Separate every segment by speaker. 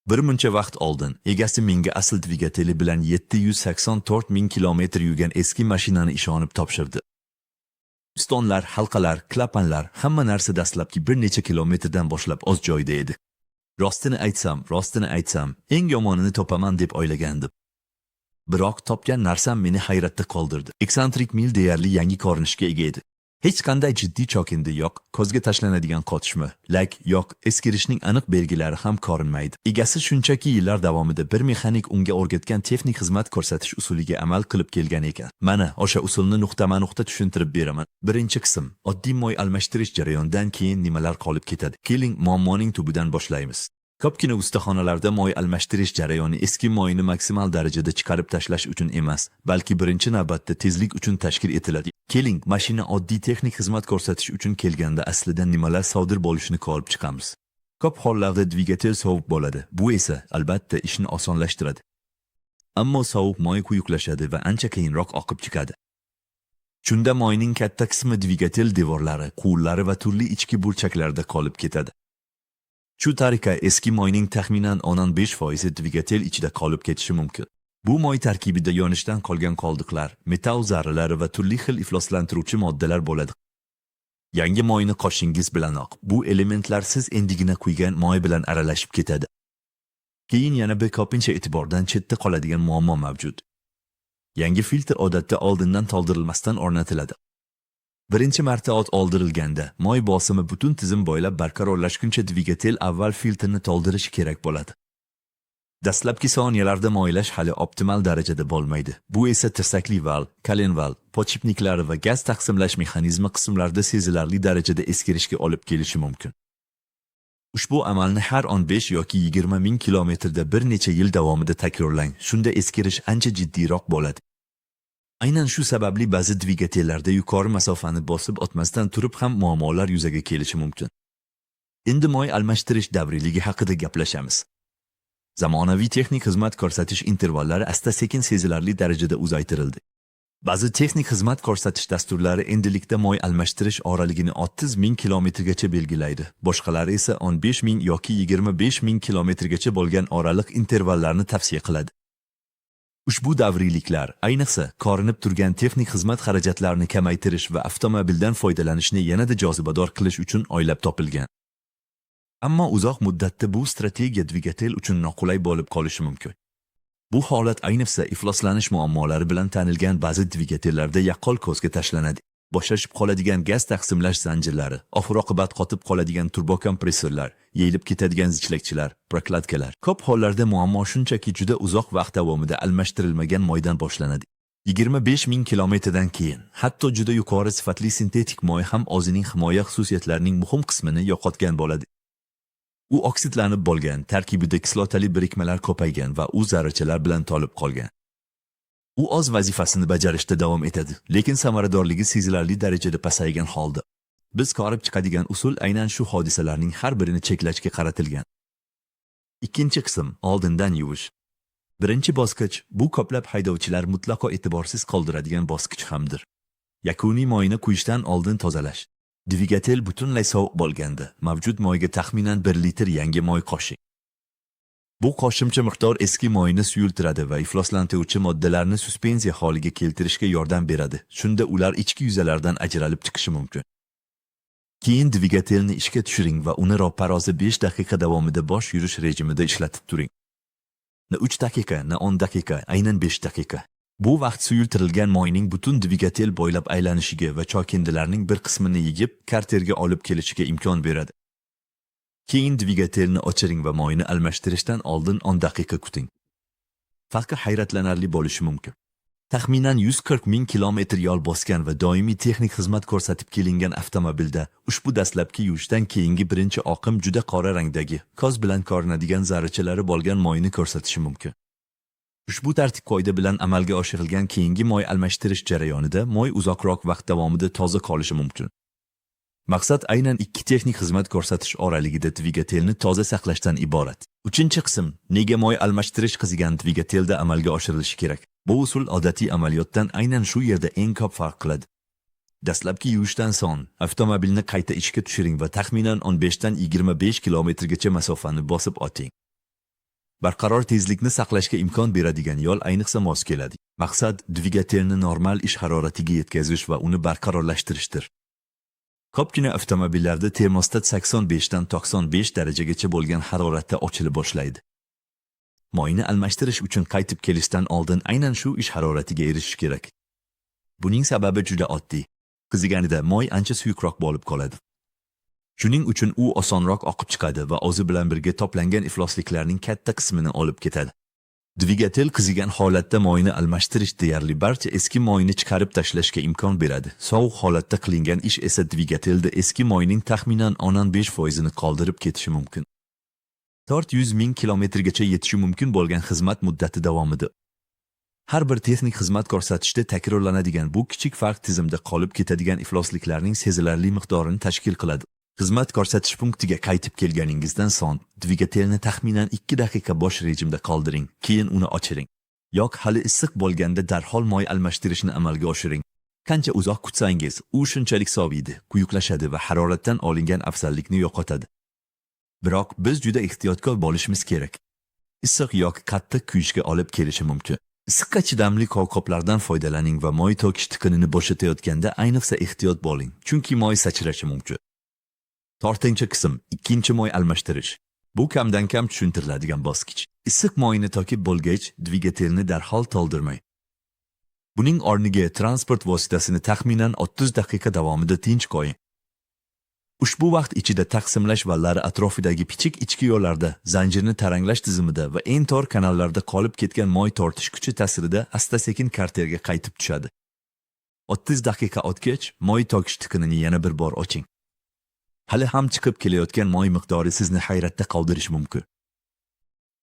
Speaker 1: Bir muncha vaqt oldin egasi menga asl dvigateli bilan 784 ming kilometr yurgan eski mashinani ishonib topshirdi. Pistonlar, halqalar, klapanlar, hamma narsa dastlabki bir necha kilometrdan boshlab o'z joyida edi. Rostini aytsam, eng yomonini topaman deb o'ylagandim. Biroq topgan narsam meni hayratda qoldirdi. Eksantrik mil deyarli yangi ko'rinishga ega edi. Hech qanday jiddiy chokindi yo'q, ko'zga tashlanadigan qotishma, lak yo'q, eskirishning aniq belgilari ham ko'rinmaydi. Egasi shunchaki yillar davomida bir mexanik unga o'rgatgan texnik xizmat ko'rsatish usuliga amal qilib kelgan ekan. Mana o'sha usulni nuqtama-nuqta tushuntirib beraman. Birinchi qism: oddiy moy almashtirish jarayonidan keyin nimalar qolib ketadi? Keling, muammoning tubidan boshlaymiz. Ko'pgina ustaxonalarda moy almashtirish jarayoni eski moyni maksimal darajada chiqarib tashlash uchun emas, balki birinchi navbatda tezlik uchun tashkil etiladi. Keling, mashina oddiy texnik xizmat ko'rsatish uchun kelganda aslida nimalar sodir bo'lishini ko'rib chiqamiz. Ko'p hollarda dvigatel sovuq bo'ladi. Bu esa albatta ishni osonlashtiradi. Ammo sovuq moy quyuqlashadi va ancha keyinroq oqib chiqadi. Shunda moyning katta qismi dvigatel devorlari, quvurlari va turli ichki burchaklarda qolib ketadi. Shu tariqa eski moyning taxminan 15% dvigatel ichida qolib ketishi mumkin. Bu moy tarkibida yonishdan qolgan qoldiqlar, metall zarralari va turli xil ifloslantiruvchi moddalar bo'ladi. Yangi moyni qoshingiz bilanoq bu elementlar siz endigina quygan moy bilan aralashib ketadi. Keyin yana bir ko'pincha e'tibordan chetda qoladigan muammo mavjud. Yangi filtr odatda oldindan to'ldirilmasdan o'rnatiladi. Birinchi marta o't oldirilganda moy bosimi butun tizim bo'ylab barqarorlashguncha dvigatel avval filtrni to'ldirishi kerak bo'ladi. Dastlabki soniyalarda moylash hali optimal darajada bo'lmaydi. Bu esa tirsakli val, kalen val, podshipniklar va gaz taqsimlash mexanizmi qismlarida sezilarli darajada eskirishga olib kelishi mumkin. Ushbu amalni har 15 yoki 20 ming kilometrda bir necha yil davomida takrorlang. Shunda eskirish ancha jiddiyroq bo'ladi. Aynan shu sababli ba'zi dvigatellarda yuqori masofani bosib o'tmasdan turib ham muammolar yuzaga kelishi mumkin. Endi moy almashtirish davriyligi haqida gaplashamiz. Zamonaviy texnik xizmat ko'rsatish intervallari asta-sekin sezilarli darajada uzaytirildi. Ba'zi texnik xizmat ko'rsatish dasturlari endilikda moy almashtirish oraligini 30 ming kilometrgacha belgilaydi. Boshqalari esa 15 ming yoki 25 ming kilometrgacha bo'lgan oraliq intervallarni tavsiya qiladi. Ushbu davriyliklar ayniqsa ko'rinib turgan texnik xizmat xarajatlarini kamaytirish va avtomobildan foydalanishni yanada jozibador qilish uchun o'ylab topilgan. Ammo uzoq muddatda bu strategiya dvigatel uchun noqulay bo'lib qolishi mumkin. Bu holat ayniqsa ifloslanish muammolari bilan tanilgan ba'zi dvigatellarda yaqqol ko'zga tashlanadi. Bo'shashib qoladigan gaz taqsimlash zanjirlari, oxir-oqibat qotib qoladigan turbokompressorlar, yeyilib ketadigan zichlakchilar, prokladkalar. Ko'p hollarda muammo shunchaki juda uzoq vaqt davomida almashtirilmagan moydan boshlanadi. 25 ming kilometrdan keyin hatto juda yuqori sifatli sintetik moy ham o'zining himoya xususiyatlarining muhim qismini yo'qotgan bo'ladi. U oksidlanib bo'lgan, tarkibida kislotali birikmalar ko'paygan va u zarrachalar bilan to'lib qolgan. U o'z vazifasini bajarishda davom etadi, lekin samaradorligi sezilarli darajada pasaygan holda. Biz ko'rib chiqadigan usul aynan shu hodisalarning har birini cheklashga qaratilgan. Ikkinchi qism: oldindan yuvish. Birinchi bosqich bu ko'plab haydovchilar mutlaqo e'tiborsiz qoldiradigan bosqich hamdir. Yakuniy moyni quyishdan oldin tozalash. Dvigatel butunlay sovuq bo'lganda mavjud moyga taxminan 1 litr yangi moy qo'shing. Bu qo'shimcha miqdor eski moyni suyultiradi va ifloslantiruvchi moddalarni suspenziya holiga keltirishga yordam beradi. Shunda ular ichki yuzalardan ajralib chiqishi mumkin. Keyin dvigatelni ishga tushiring va uni ro'parozi 5 daqiqa davomida bosh yurish rejimida ishlatib turing. Na 3 daqiqa, na 10 daqiqa, aynan 5 daqiqa. Bu vaqt suyultirilgan moyning butun dvigatel bo'ylab aylanishiga va chokindilarning bir qismini yigib karterga olib kelishiga imkon beradi. Keyin dvigatelni o'chiring va moyni almashtirishdan oldin 10 daqiqa kuting. Farqi hayratlanarli bo'lishi mumkin. Taxminan 140 ming kilometr yo'l bosgan va doimiy texnik xizmat ko'rsatib kelingan avtomobilda ushbu dastlabki yuvishdan keyingi birinchi oqim juda qora rangdagi, ko'z bilan ko'rinadigan zarrachalari bo'lgan moyni ko'rsatishi mumkin. Ushbu tartib-qoida bilan amalga oshirilgan keyingi moy almashtirish jarayonida moy uzoqroq vaqt davomida toza qolishi mumkin. Maqsad aynan ikki texnik xizmat ko'rsatish oraligida dvigatelni toza saqlashdan iborat. Uchinchi qism: nega moy almashtirish qizigan dvigatelda amalga oshirilishi kerak? Bu usul odatiy amaliyotdan aynan shu yerda eng ko'p farq qiladi. Dastlabki yuvishdan so'ng avtomobilni qayta ishga tushiring va taxminan 15 dan 25 kilometrgacha masofani bosib o'ting. Barqaror tezlikni saqlashga imkon beradigan yo'l ayniqsa mos keladi. Maqsad dvigatelni normal ish haroratiga yetkazish va uni barqarorlashtirishdir. Ko'pgina avtomobillarda termostat 85 dan 95 darajagacha bo'lgan haroratda ochila boshlaydi. Moyni almashtirish uchun qaytib kelishdan oldin aynan shu ish haroratiga erishish kerak. Buning sababi juda oddiy. Qiziganida moy ancha suyuqroq bo'lib qoladi. Shuning uchun u osonroq oqib chiqadi va o'zi bilan birga to'plangan iflosliklarning katta qismini olib ketadi. Dvigatel qizigan holatda moyni almashtirish deyarli barcha eski moyni chiqarib tashlashga imkon beradi. Sovuq holatda qilingan ish esa dvigatelda eski moyning taxminan 15% ni qoldirib ketishi mumkin. 400 ming kilometrgacha yetishi mumkin bo'lgan xizmat muddati davomida. Har bir texnik xizmat ko'rsatishda takrorlanadigan bu kichik farq tizimda qolib ketadigan iflosliklarning sezilarli miqdorini tashkil qiladi. Xizmat ko'rsatish punktiga qaytib kelganingizdan so'ng dvigatelni taxminan 2 daqiqa bo'sh rejimda qoldiring, keyin uni o'chiring. Yoki hali issiq bo'lganda darhol moy almashtirishni amalga oshiring. Qancha uzoq kutsangiz, u shunchalik soviydi, quyuqlashadi va haroratdan olingan afzallikni yo'qotadi. Biroq biz juda ehtiyotkor bo'lishimiz kerak. Issiq yoki qattiq kuyishga olib kelishi mumkin. Issiqqa chidamli qoplardan foydalaning va moy to'kish tiqinini bo'shatayotganda ayniqsa ehtiyot bo'ling, chunki moy sachrashi mumkin. 4-chi qism, ikkinchi moy almashtirish. Bu kamdan kam tushuntiriladigan bosqich. Issiq moyni to'kib bo'lgach, dvigatelni darhol to'ldirmang. Buning o'rniga transport vositasini taxminan 30 daqiqa davomida tinch qo'ying. Ushbu vaqt ichida taqsimlash vallari atrofidagi kichik ichki yo'llarda, zanjirni taranglash tizimida va eng tor kanallarda qolib ketgan moy tortish kuchi ta'sirida asta-sekin karterga qaytib tushadi. 30 daqiqa o'tgach, moy to'kish tiqinini yana bir bor oching. Hali ham chiqib kelayotgan moy miqdori sizni hayratda qoldirishi mumkin.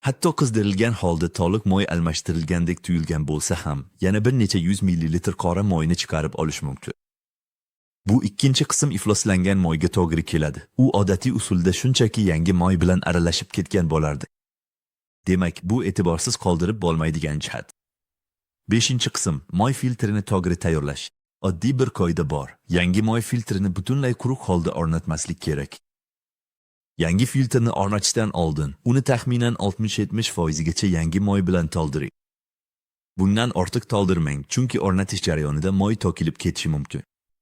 Speaker 1: Hatto qizdirilgan holda to'liq moy almashtirilgandek tuyulgan bo'lsa ham, yana bir necha 100 millilitr qora moyni chiqarib olish mumkin. Bu ikkinchi qism ifloslangan moyga to'g'ri keladi. U odatiy usulda shunchaki yangi moy bilan aralashib ketgan bo'lardi. Demak, bu e'tiborsiz qoldirib bo'lmaydigan jihat. 5-qism moy filtrini to'g'ri tayyorlash. Oddiy bir qoida bor. Yangi moy filtrini butunlay quruq holda o'rnatmaslik kerak. Yangi filtrni o'rnatishdan oldin uni taxminan 60-70% gacha yangi moy bilan to'ldiring. Bundan ortiq to'ldirmang, chunki o'rnatish jarayonida moy to'kilib ketishi mumkin.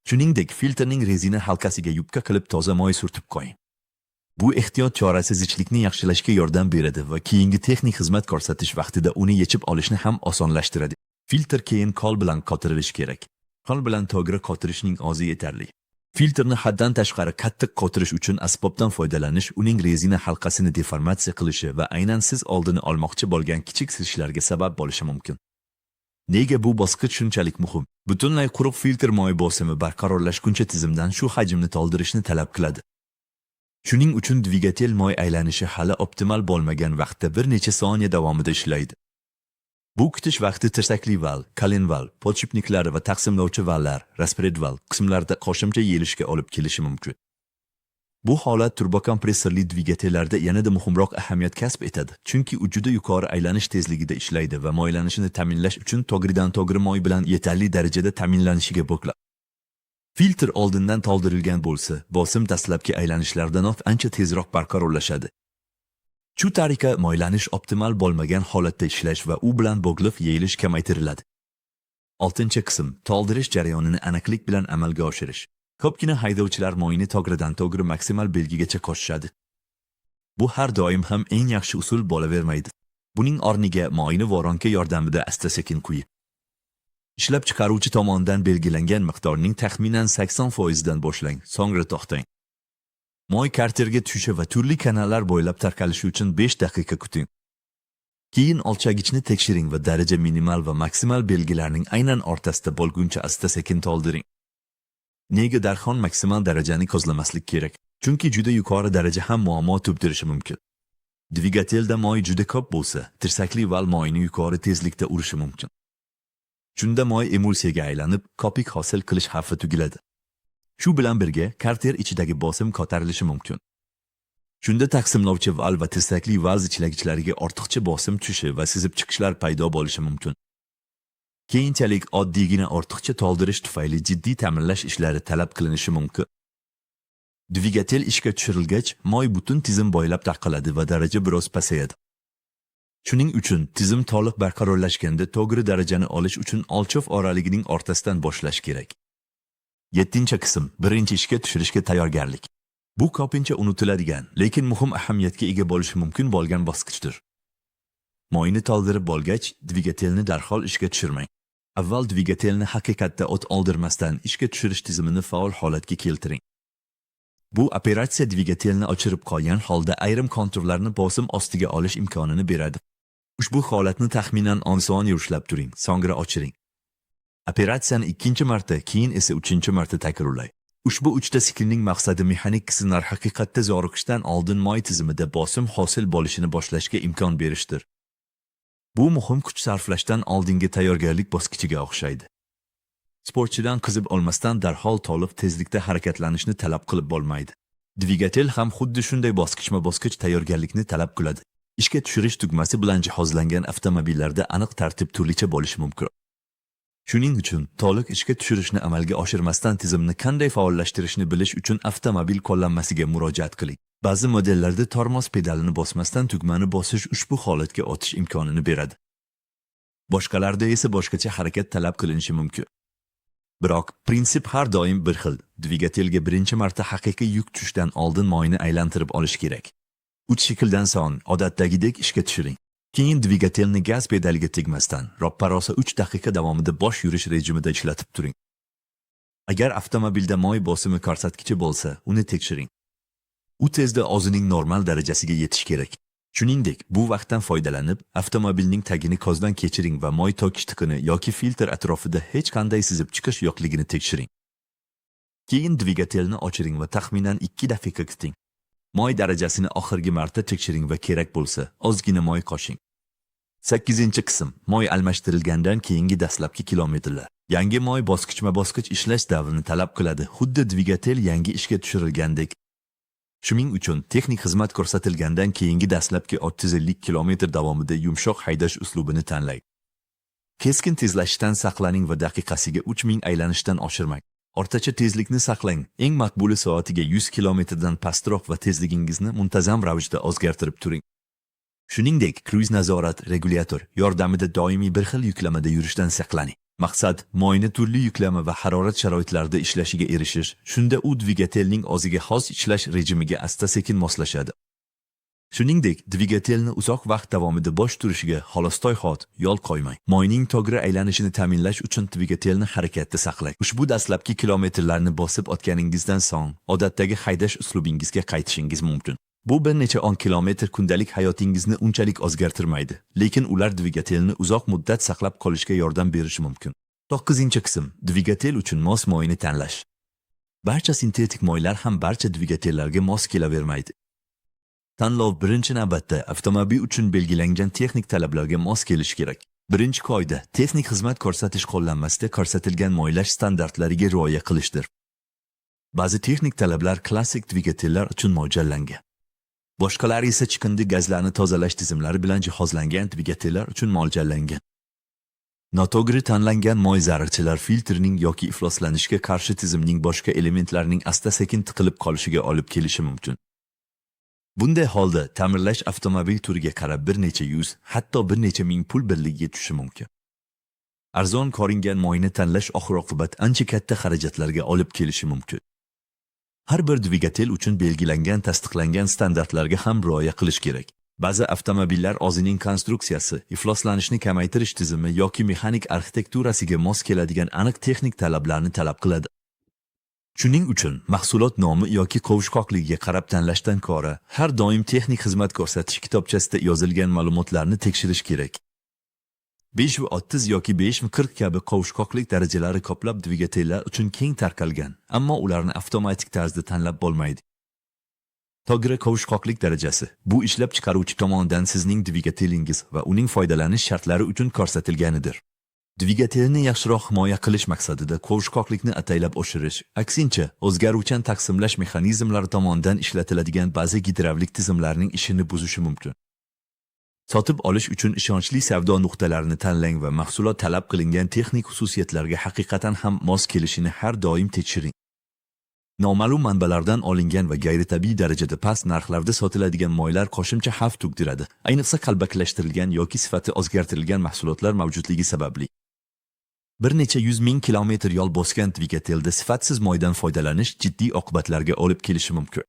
Speaker 1: Shuningdek, filtrning rezina halqasiga yubka qilib toza moy surtib qo'ying. Bu ehtiyot chorasi zichlikni yaxshilashga yordam beradi va keyingi texnik xizmat ko'rsatish vaqtida uni yechib olishni ham osonlashtiradi. Filtr keyin qo'l bilan qotirilishi kerak. Qo'l bilan to'g'ri qotirishning o'zi yetarli. Filtrni haddan tashqari qattiq qotirish uchun asbobdan foydalanish uning rezina halqasini deformatsiya qilishi va aynan siz oldini olmoqchi bo'lgan kichik silishlarga sabab bo'lishi mumkin. Nega bu bosqich shunchalik muhim? Butunlay quruq filtr moy bosimi barqarorlashguncha tizimdan shu hajmni to'ldirishni talab qiladi. Shuning uchun dvigatel moy aylanishi hali optimal bo'lmagan vaqtda bir necha soniya davomida ishlaydi. Bu kutish vaqti tirsakli val, kalin val, podshipniklar va taqsimlovchi vallar, raspred val qismlarda qo'shimcha yeyilishga olib kelishi mumkin. Bu holat turbokompressorli dvigatellarda yanada muhimroq ahamiyat kasb etadi, chunki u juda yuqori aylanish tezligida ishlaydi va moylanishini ta'minlash uchun to'g'ridan-to'g'ri moy bilan yetarli darajada ta'minlanishiga bog'liq. Filtr oldindan to'ldirilgan bo'lsa, bosim dastlabki aylanishlardanoq ancha tezroq barqarorlashadi. Shu tariqa moylanish optimal bo'lmagan holatda ishlash va u bilan bog'liq yeyilish kamaytiriladi. 6-qism to'ldirish jarayonini aniqlik bilan amalga oshirish. Ko'pgina haydovchilar moyni to'g'ridan-to'g'ri maksimal belgigacha qo'shishadi. Bu har doim ham eng yaxshi usul bo'lavermaydi. Buning o'rniga moyni voronka yordamida asta-sekin quying. Ishlab chiqaruvchi tomonidan belgilangan miqdorning taxminan 80% dan boshlang, so'ngra to'xtang. Moy karterga tushishi va turli kanallar bo'ylab tarqalishi uchun 5 daqiqa kuting. Keyin o'lchagichni tekshiring va daraja minimal va maksimal belgilarning aynan o'rtasida bo'lguncha asta-sekin to'ldiring. Nega darhol maksimal darajani ko'zlamaslik kerak? Chunki juda yuqori daraja ham muammo tug'dirishi mumkin. Dvigatelda moy juda ko'p bo'lsa, tirsakli val moyni yuqori tezlikda urishi mumkin. Shunda moy emulsiyaga aylanib, kopik hosil qilish xavfi tugiladi. Shu bilan birga karter ichidagi bosim ko'tarilishi mumkin. Shunda taqsimlovchi val va tirsakli val zichlagichlariga ortiqcha bosim tushishi va sizib chiqishlar paydo bo'lishi mumkin. Keyinchalik oddiygina ortiqcha to'ldirish tufayli jiddiy ta'minlash ishlari talab qilinishi mumkin. Dvigatel ishga tushirilgach, moy butun tizim bo'ylab tarqaladi va daraja biroz pasayadi. Shuning uchun tizim to'liq barqarorlashganda to'g'ri darajani olish uchun olchoq oraligining o'rtasidan boshlash kerak. 7-qism birinchi ishga tushirishga tayyorgarlik. Bu ko'pincha unutiladigan, lekin muhim ahamiyatga ega bo'lishi mumkin bo'lgan bosqichdir. Moyni to'ldirib bo'lgach, dvigatelni darhol ishga tushirmang. Avval dvigatelni haqiqatda o't oldirmasdan ishga tushirish tizimini faol holatga keltiring. Bu operatsiya dvigatelni o'chirib qolgan holda ayrim konturlarni bosim ostiga olish imkonini beradi. Ushbu holatni taxminan 10 son yurishlab turing, so'ngra o'chiring. Operatsiyani 2-marta, keyin esa 3-marta takrorlang. Ushbu 3ta siklning maqsadi mexanik qismlar haqiqatda zoriqishdan oldin moy tizimida bosim hosil bo'lishini boshlashga imkon berishdir. Bu muhim kuch sarflashdan oldingi tayyorgarlik bosqichiga o'xshaydi. Sportchidan qizib olmasdan darhol to'liq tezlikda harakatlanishni talab qilib bo'lmaydi. Dvigatel ham xuddi shunday bosqichma-bosqich tayyorgarlikni talab qiladi. Ishga tushirish tugmasi bilan jihozlangan avtomobillarda aniq tartib turlicha bo'lishi mumkin. Shuning uchun to'liq ishga tushirishni amalga oshirmasdan tizimni qanday faollashtirishni bilish uchun avtomobil qo'llanmasiga murojaat qiling. Ba'zi modellarda tormoz pedalini bosmasdan tugmani bosish ushbu holatga o'tish imkonini beradi. Boshqalarda esa boshqacha harakat talab qilinishi mumkin. Biroq prinsip har doim bir xil. Dvigatelga birinchi marta haqiqiy yuk tushishdan oldin moyni aylantirib olish kerak. 3 shikldan so'ng odatdagidek ishga tushiring. Keyin dvigatelni gaz pedaliga tegmasdan, roppa-rosa 3 daqiqa davomida bosh yurish rejimida ishlatib turing. Agar avtomobilda moy bosimi ko'rsatkichi bo'lsa, uni tekshiring. U tezda o'zining normal darajasiga yetish kerak. Shuningdek, bu vaqtdan foydalanib, avtomobilning tagini ko'zdan kechiring va moy to'kish tiqini yoki filtr atrofida hech qanday sizib chiqish yo'qligini tekshiring. Keyin dvigatelni o'chiring va taxminan 2 daqiqa kuting. Moy darajasini oxirgi marta tekshiring va kerak bo'lsa, ozgina moy qo'shing. 8-qism moy almashtirilgandan keyingi dastlabki kilometrlar. Yangi moy bosqichma-bosqich ishlash davrini talab qiladi, xuddi dvigatel yangi ishga tushirilgandek. Shuning uchun texnik xizmat ko'rsatilgandan keyingi dastlabki 350 kilometr davomida yumshoq haydash uslubini tanlang. Keskin tezlashishdan saqlaning va daqiqasiga 3000 aylanishdan oshirmang. O'rtacha tezlikni saqlang. Eng maqbuli soatiga 100 kilometrdan pastroq va tezligingizni muntazam ravishda o'zgartirib turing. Shuningdek, kruiz nazorat regulyator yordamida doimiy bir xil yuklamada yurishdan saqlaning. Maqsad moyni turli yuklama va harorat sharoitlarida ishlashiga erishish. Shunda u dvigatelning o'ziga xos ishlash rejimiga asta-sekin moslashadi. Shuningdek, dvigatelni uzoq vaqt davomida bosh turishiga xolostoy hot yo'l qo'ymang. Moyning to'g'ri aylanishini ta'minlash uchun dvigatelni harakatda saqlang. Ushbu dastlabki kilometrlarni bosib o'tganingizdan so'ng odatdagi haydash uslubingizga qaytishingiz mumkin. Bu bir necha 10 kilometr kundalik hayotingizni unchalik o'zgartirmaydi, lekin ular dvigatelni uzoq muddat saqlab qolishga yordam berishi mumkin. 9-qism dvigatel uchun mos moyni tanlash. Barcha sintetik moylar ham barcha dvigatellarga mos kelavermaydi. Tanlov birinchi navbatda avtomobil uchun belgilangan texnik talablarga mos kelishi kerak. Birinchi qoida texnik xizmat ko'rsatish qo'llanmasida ko'rsatilgan moylash standartlariga rioya qilishdir. Ba'zi texnik talablar klassik dvigatellar uchun mo'ljallangan. Boshqalari esa chiqindi gazlarni tozalash tizimlari bilan jihozlangan dvigatellar uchun mo'ljallangan. Noto'g'ri tanlangan moy zararchilar filtrning yoki ifloslanishga qarshi tizimning boshqa elementlarining asta-sekin tiqilib qolishiga olib kelishi mumkin. Bunday holda ta'mirlash avtomobil turiga qarab bir necha yuz, hatto bir necha ming pul birligiga tushishi mumkin. Arzon ko'ringan moyni tanlash oxir-oqibat ancha katta xarajatlarga olib kelishi mumkin. Har bir dvigatel uchun belgilangan tasdiqlangan standartlarga ham rioya qilish kerak. Ba'zi avtomobillar o'zining konstruksiyasi, ifloslanishni kamaytirish tizimi yoki mexanik arxitekturasiga mos keladigan aniq texnik talablarni talab qiladi. Shuning uchun mahsulot nomi yoki qovushqoqligiga qarab tanlashdan ko'ra, har doim texnik xizmat ko'rsatish kitobchasida yozilgan ma'lumotlarni tekshirish kerak. 530 yoki 540 kabi qovushqoqlik darajalari ko'plab dvigatellar uchun keng tarqalgan, ammo ularni avtomatik tarzda tanlab bo'lmaydi. To'g'ri qovushqoqlik darajasi bu ishlab chiqaruvchi tomonidan sizning dvigatelingiz va uning foydalanish shartlari uchun ko'rsatilganidir. Dvigatelni yaxshiroq himoya qilish maqsadida qovushqoqlikni ataylab oshirish, aksincha, o'zgaruvchan taqsimlash mexanizmlari tomonidan ishlatiladigan ba'zi gidravlik tizimlarning ishini buzishi mumkin. Sotib olish uchun ishonchli savdo nuqtalarini tanlang va mahsulot talab qilingan texnik xususiyatlarga haqiqatan ham mos kelishini har doim tekshiring. Noma'lum manbalardan olingan va g'ayritabiiy darajada past narxlarda sotiladigan moylar qo'shimcha xavf tug'diradi, ayniqsa qalbakilashtirilgan yoki sifati o'zgartirilgan mahsulotlar mavjudligi sababli. Bir necha 100 ming kilometr yo'l bosgan dvigatelda sifatsiz moydan foydalanish jiddiy oqibatlarga olib kelishi mumkin.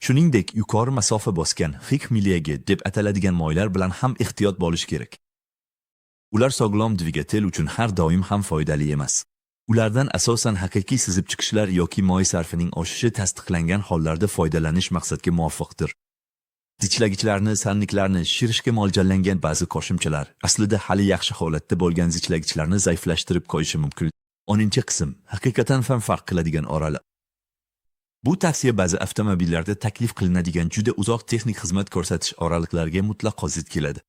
Speaker 1: Shuningdek, yuqori masofa bosgan hik milliyaga deb ataladigan moylar bilan ham ehtiyot bo'lish kerak. Ular sog'lom dvigatel uchun har doim ham foydali emas. Ulardan asosan haqiqiy sizib chiqishlar yoki moy sarfining oshishi tasdiqlangan hollarda foydalanish maqsadga muvofiqdir. Zichlagichlarni, sanniklarni shirishga mo'ljallangan ba'zi qo'shimchalar aslida hali yaxshi holatda bo'lgan zichlagichlarni zaiflashtirib qo'yishi mumkin. 10-qism haqiqatan ham farq qiladigan oralar. Bu tavsiya ba'zi avtomobillarda taklif qilinadigan juda uzoq texnik xizmat ko'rsatish oraliqlariga mutlaqo zid keladi.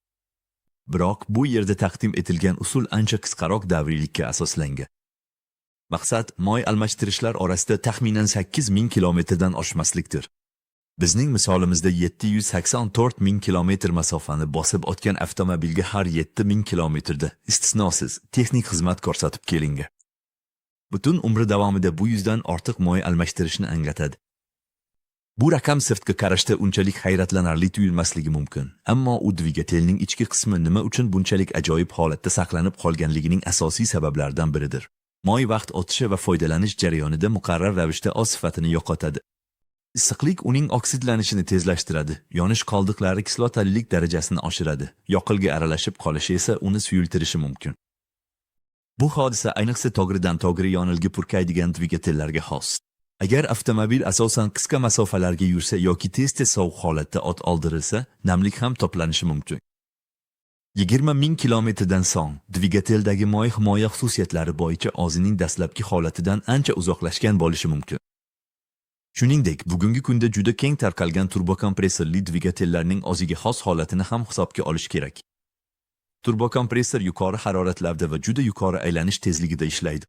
Speaker 1: Biroq bu yerda taqdim etilgan usul ancha qisqaroq davriylikka asoslangan. Maqsad moy almashtirishlar orasida taxminan 8000 kilometrdan oshmaslikdir. Bizning misolimizda 784 ming kilometr masofani bosib o'tgan avtomobilga har 7000 kilometrda istisnosiz texnik xizmat ko'rsatib kelingan. Butun umri davomida bu 100 dan ortiq moy almashtirishni anglatadi. Bu raqam sirtqi qarashda unchalik hayratlanarli tuyulmasligi mumkin, ammo u dvigatelning ichki qismi nima uchun bunchalik ajoyib holatda saqlanib qolganligining asosiy sabablaridan biridir. Moy vaqt o'tishi va foydalanish jarayonida muqarrar ravishda o'z sifatini yo'qotadi. Issiqlik uning oksidlanishini tezlashtiradi, yonish qoldiqlari kislotalilik darajasini oshiradi, yoqilg'i aralashib qolishi esa uni suyultirishi mumkin. Bu hodisa ayniqsa to'g'ridan to'g'ri yonilg'i purkaydigan dvigatellarga xos. Agar avtomobil asosan qisqa masofalarga yursa yoki tez-tez sovuq holatda o't oldirilsa, namlik ham to'planishi mumkin. 20 ming kilometrdan so'ng dvigateldagi moy himoya xususiyatlari bo'yicha o'zining dastlabki holatidan ancha uzoqlashgan bo'lishi mumkin. Shuningdek, bugungi kunda juda keng tarqalgan turbokompressorli dvigatellarning o'ziga xos holatini ham hisobga olish kerak. Turbokompressor yuqori haroratlarda va juda yuqori aylanish tezligida ishlaydi.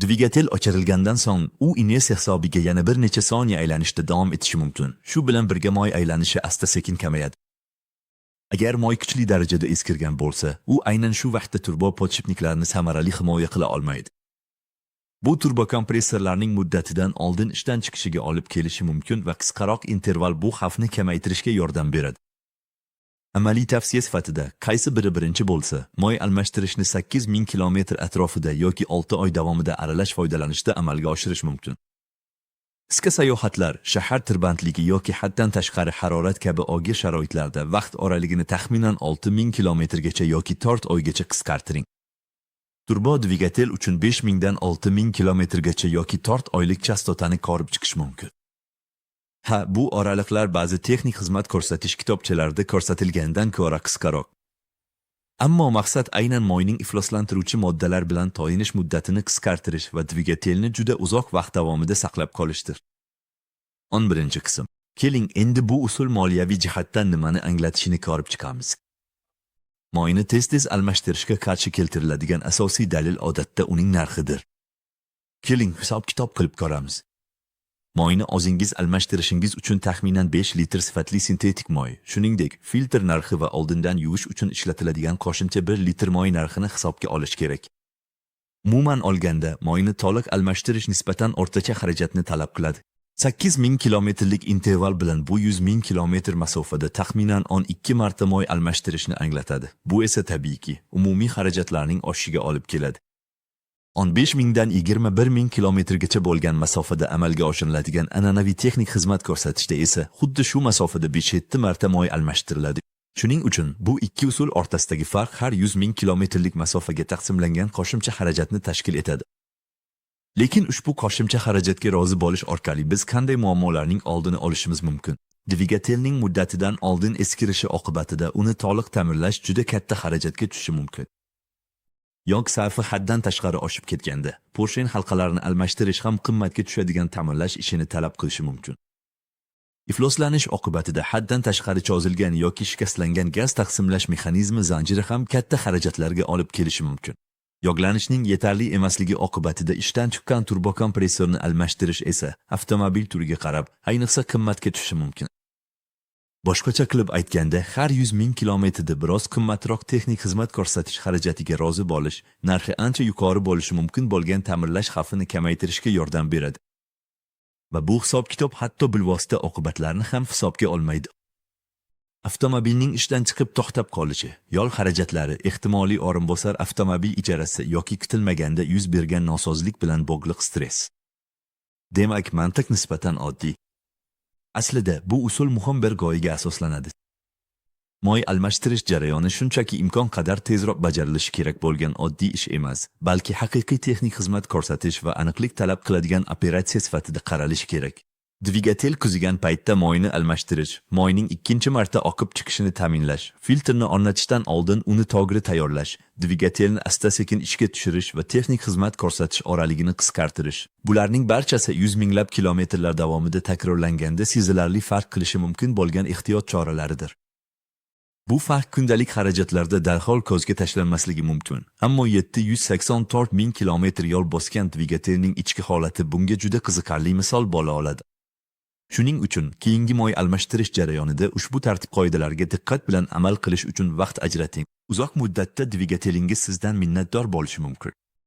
Speaker 1: Dvigatel o'chirilgandan so'ng u inersiya hisobiga yana bir necha soniya aylanishda davom etishi mumkin. Shu bilan birga moy aylanishi asta-sekin kamayadi. Agar moy kuchli darajada eskirgan bo'lsa, u aynan shu vaqtda turbo podshipniklarni samarali himoya qila olmaydi. Bu turbokompressorlarning muddatidan oldin ishdan chiqishiga olib kelishi mumkin va qisqaroq interval bu xavfni kamaytirishga yordam beradi. Amaliy tavsiya sifatida qaysi biri birinchi bo'lsa, moy almashtirishni 8000 kilometr atrofida yoki 6 oy davomida aralash foydalanishda amalga oshirish mumkin. Qisqa sayohatlar, shahar tirbandligi yoki haddan tashqari harorat kabi og'ir sharoitlarda vaqt oraligini taxminan 6000 kilometrgacha yoki 4 oygacha qisqartiring. Turbo dvigatel uchun 5000 dan 6000 kilometrgacha yoki 4 oylik chastotani ko'rib chiqish mumkin. Bu oraliqlar ba'zi texnik xizmat ko'rsatish kitobchalarida ko'rsatilgandan ko'ra qisqaroq. Ammo maqsad aynan moyning ifloslantiruvchi moddalar bilan to'yinish muddatini qisqartirish va dvigatelni juda uzoq vaqt davomida saqlab qolishdir. 11-qism. Keling, endi bu usul moliyaviy jihatdan nimani anglatishini ko'rib chiqamiz. Moyni tez-tez almashtirishga qarshi keltiriladigan asosiy dalil odatda uning narxidir. Keling, hisob-kitob qilib ko'ramiz. Moyni o'zingiz almashtirishingiz uchun taxminan 5 litr sifatli sintetik moy, shuningdek, filtr narxi va oldindan yuvish uchun ishlatiladigan qo'shimcha 1 litr moy narxini hisobga olish kerak. Umuman olganda, moyni to'liq almashtirish nisbatan o'rtacha xarajatni talab qiladi. 8000 kilometrlik interval bilan bu 100 ming kilometr masofada taxminan 12 marta moy almashtirishni anglatadi. Bu esa tabiiyki, umumiy xarajatlarning oshishiga olib keladi. 15 mingdan 21 ming kilometrgacha bo'lgan masofada amalga oshiriladigan an'anaviy texnik xizmat ko'rsatishda esa xuddi shu masofada 5-7 marta moy almashtiriladi. Shuning uchun bu ikki usul o'rtasidagi farq har 100 ming kilometrlik masofaga taqsimlangan qo'shimcha xarajatni tashkil etadi. Lekin ushbu qo'shimcha xarajatga rozi bo'lish orqali biz qanday muammolarning oldini olishimiz mumkin? Dvigatelning muddatidan oldin eskirishi oqibatida uni to'liq ta'mirlash juda katta xarajatga tushishi mumkin. Yog' sarfi haddan tashqari oshib ketganda, porshen halqalarini almashtirish ham qimmatga tushadigan ta'mirlash ishini talab qilishi mumkin. Ifloslanish oqibatida haddan tashqari cho'zilgan yoki shikastlangan gaz taqsimlash mexanizmi zanjiri ham katta xarajatlarga olib kelishi mumkin. Yog'lanishning yetarli emasligi oqibatida ishdan chiqqan turbokompressorni almashtirish esa avtomobil turiga qarab, ayniqsa qimmatga tushishi mumkin. Boshqacha qilib aytganda, har 100 ming kilometrda biroz qimmatroq texnik xizmat ko'rsatish xarajatiga rozi bo'lish, narxi ancha yuqori bo'lishi mumkin bo'lgan ta'mirlash xavfini kamaytirishga yordam beradi. va bu hisob-kitob hatto bilvosita oqibatlarni ham hisobga olmaydi. Avtomobilning ishdan chiqib to'xtab qolishi, yo'l xarajatlari, ehtimoliy o'rinbosar avtomobil ijarasi yoki kutilmaganda yuz bergan nosozlik bilan bog'liq stress. Demak, mantiq nisbatan oddiy. Aslida bu usul muhim bir g'oyaga asoslanadi. Moy almashtirish jarayoni shunchaki imkon qadar tezroq bajarilishi kerak bo'lgan oddiy ish emas, balki haqiqiy texnik xizmat ko'rsatish va aniqlik talab qiladigan operatsiya sifatida qaralishi kerak. Dvigatel kuzigan paytda moyni almashtirish, moyning ikkinchi marta oqib chiqishini ta'minlash, filtrni o'rnatishdan oldin uni to'g'ri tayyorlash, dvigatelni asta-sekin ishga tushirish va texnik xizmat ko'rsatish oraligini qisqartirish. Bularning barchasi yuz minglab kilometrlar davomida takrorlanganda sezilarli farq qilishi mumkin bo'lgan ehtiyot choralaridir. Bu farq kundalik xarajatlarda darhol ko'zga tashlanmasligi mumkin. Ammo 784 ming kilometr yo'l bosgan dvigatelning ichki holati bunga juda qiziqarli misol bo'la oladi. Shuning uchun keyingi moy almashtirish jarayonida ushbu tartib-qoidalarga diqqat bilan amal qilish uchun vaqt ajrating. Uzoq muddatda dvigatelingiz sizdan minnatdor bo'lishi mumkin.